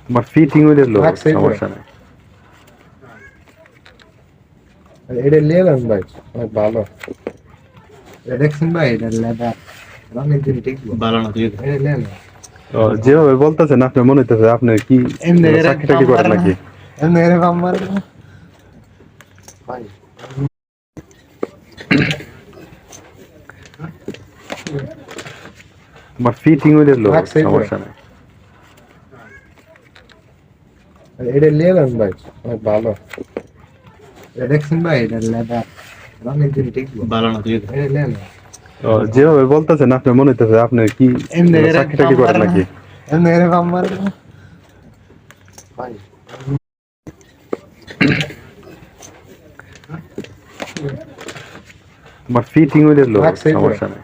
আমার ফিটিং হইলে লো, সমস্যা নাই। এটা নিয়ে নেন ভাই, অনেক ভালো। দেখছেন ভাই, এটা লেদার অনেকদিন টিকবো। ভালো না তুই এটা নিয়ে নেন। যেভাবে বলতেছেন আপনার মনে হইতেছে আপনি কি চাকরি টাকরি করেন নাকি? এমনি এর বাম মারে না ভাই। আমার ফিটিং হইলে লো, সমস্যা নাই। এটা নিয়ে নেন ভাই, অনেক ভালো। দেখছেন ভাই, এটা লেদার অনেকদিন টিকবো। ভালো না তুই এটা নিয়ে নেন। যেভাবে বলতেছেন আপনার মনে হইতেছে আপনি কি এমনি চাকরি টাকরি করেন নাকি? এমনি এর বাম মারে না ভাই। আমার ফিটিং হইলে লো, সমস্যা নাই।